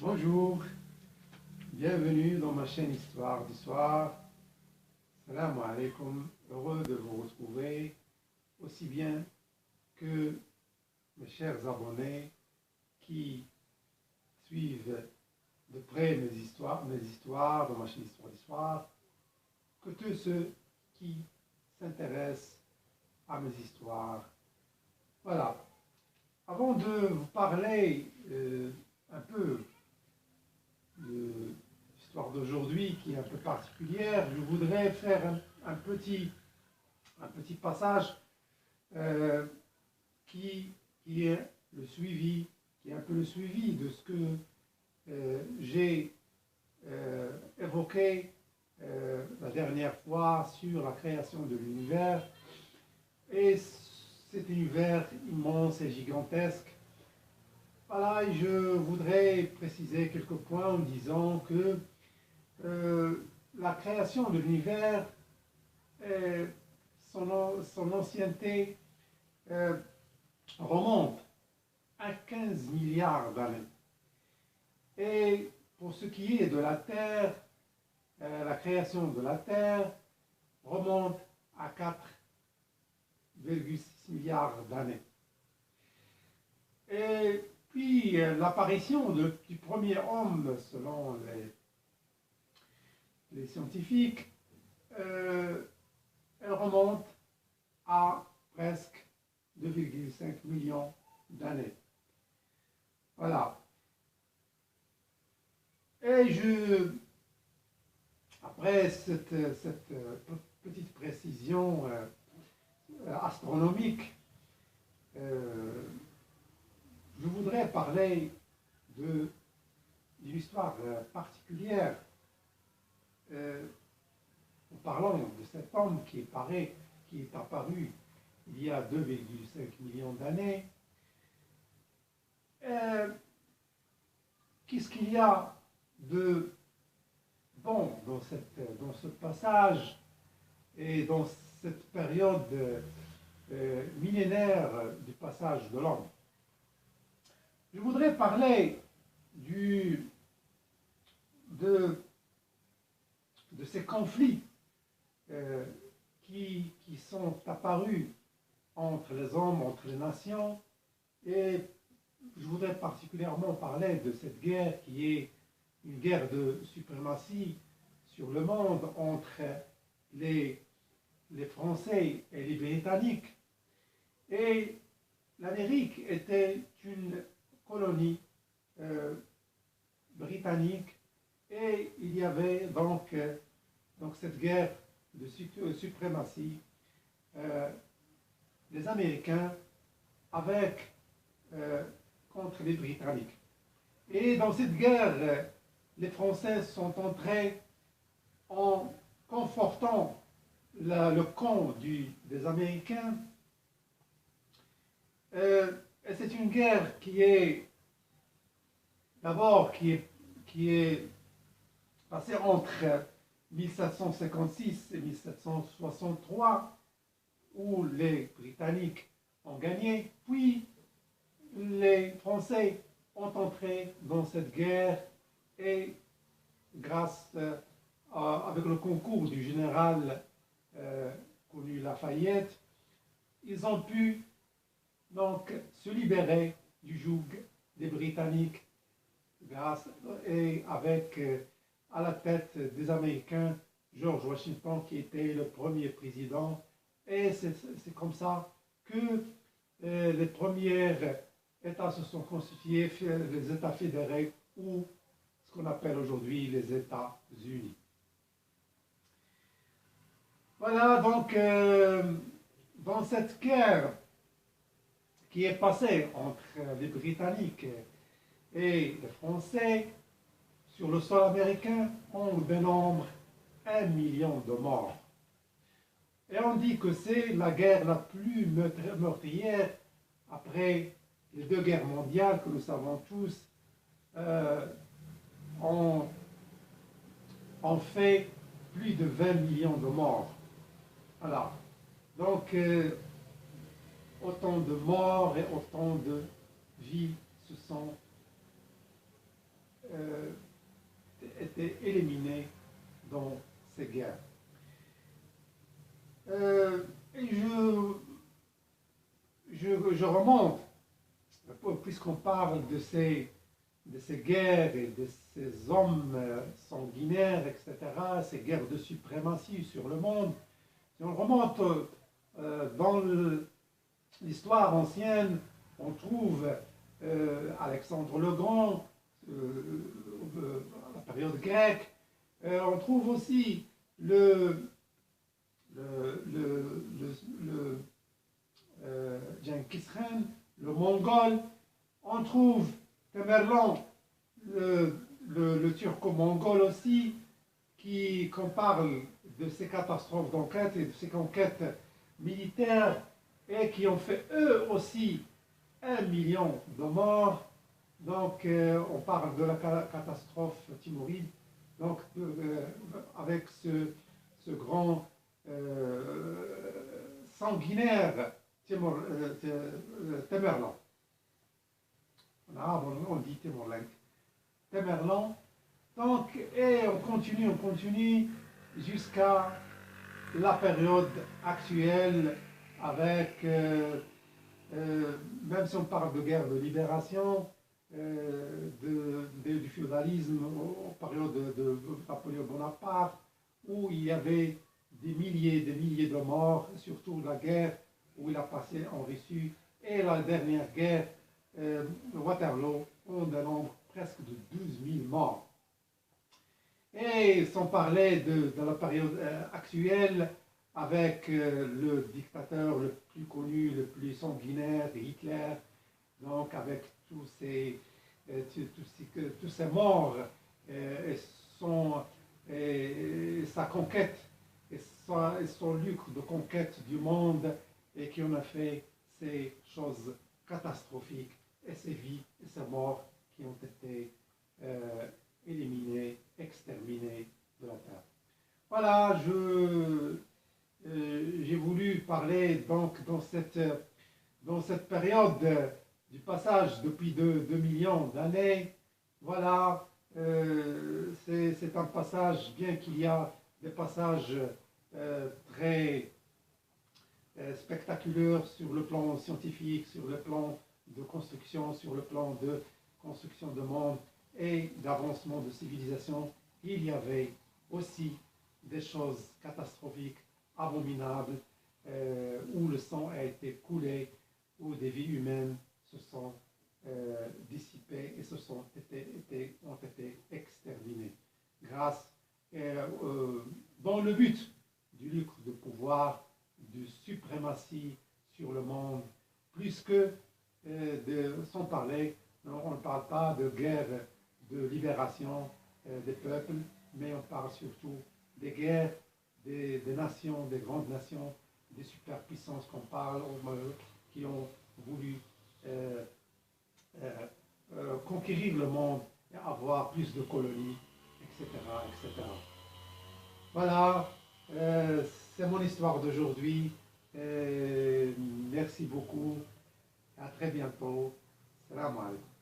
Bonjour, bienvenue dans ma chaîne Histoire du soir. Salam alaikum, heureux de vous retrouver, aussi bien que mes chers abonnés qui suivent de près mes histoires dans ma chaîne Histoire du soir, que tous ceux qui s'intéressent à mes histoires. Voilà, avant de vous parler un peu de l'histoire d'aujourd'hui qui est un peu particulière, je voudrais faire un petit passage qui est le suivi, qui est un peu le suivi de ce que j'ai évoqué la dernière fois sur la création de l'univers. Et cet univers immense et gigantesque. Voilà, et je voudrais préciser quelques points en disant que la création de l'univers, son ancienneté remonte à 15 milliards d'années. Et pour ce qui est de la Terre, la création de la Terre remonte à 4,6 milliards d'années. Et puis l'apparition du premier homme, selon les scientifiques, elle remonte à presque 2,5 millions d'années. Voilà. Et après cette petite précision astronomique, je voudrais parler d'une histoire particulière en parlant de cet homme qui est apparu il y a 2,5 millions d'années. Qu'est-ce qu'il y a de bon dans ce passage et dans cette période millénaire du passage de l'homme? Je voudrais parler de ces conflits qui sont apparus entre les hommes, entre les nations, et je voudrais particulièrement parler de cette guerre qui est une guerre de suprématie sur le monde entre les Français et les Britanniques. Et l'Amérique était une colonie britannique, et il y avait donc cette guerre de suprématie des Américains contre les Britanniques. Et dans cette guerre, les Français sont entrés en confortant le camp des Américains. Et c'est une guerre qui est passée entre 1756 et 1763, où les Britanniques ont gagné, puis les Français ont entré dans cette guerre et avec le concours du général connu Lafayette, ils ont pu donc se libérer du joug des Britanniques avec à la tête des Américains George Washington, qui était le premier président. Et c'est comme ça que les premiers États se sont constitués, les États fédérés, ou ce qu'on appelle aujourd'hui les États-Unis. Voilà, donc dans cette guerre qui est passée entre les Britanniques et les Français, sur le sol américain, on dénombre 1 million de morts. Et on dit que c'est la guerre la plus meurtrière après les deux guerres mondiales que nous savons tous ont fait plus de 20 millions de morts. Voilà. Donc, autant de morts et autant de vies se sont étaient éliminés dans ces guerres. Et je remonte, puisqu'on parle de ces guerres et de ces hommes sanguinaires, etc., ces guerres de suprématie sur le monde. Si on remonte dans l'histoire ancienne, on trouve Alexandre le Grand, la période grecque, on trouve aussi Genghis Khan, le Mongol, on trouve Tamerlan, le turco-mongol aussi, qu'on parle de ces catastrophes d'enquête et de ces conquêtes militaires et qui ont fait eux aussi 1 million de morts. Donc on parle de la catastrophe timoride, donc avec ce grand sanguinaire Tamerlan. En arabe, on dit Tamerlan. Donc, et on continue jusqu'à la période actuelle avec, même si on parle de guerre de libération, du féodalisme, aux périodes de Napoléon Bonaparte, où il y avait des milliers de morts, surtout la guerre où il a passé en Russie, et la dernière guerre, Waterloo, on dénombre presque de 12 000 morts. Et sans parler de la période actuelle, avec le dictateur le plus connu, le plus sanguinaire, Hitler, donc avec tous ces morts et sa conquête et son lucre de conquête du monde, et qui en a fait ces choses catastrophiques et ces vies et ces morts qui ont été éliminés, exterminés de la terre. Voilà, j'ai voulu parler donc dans cette période du passage depuis 2 millions d'années. Voilà, c'est un passage, bien qu'il y a des passages très spectaculaires sur le plan scientifique, sur le plan de construction, sur le plan de construction de monde et d'avancement de civilisation. Il y avait aussi des choses catastrophiques, abominables, où le sang a été coulé, où des vies humaines se sont dissipées et ont été exterminées, dans le but du lucre de pouvoir, de suprématie sur le monde, plus que sans parler, on ne parle pas de guerre de libération des peuples, mais on parle surtout des guerres des nations, des grandes nations, des superpuissances qu'on parle, qui ont voulu conquérir le monde et avoir plus de colonies, etc. etc. Voilà, c'est mon histoire d'aujourd'hui. Merci beaucoup. À très bientôt. Salam alaikum.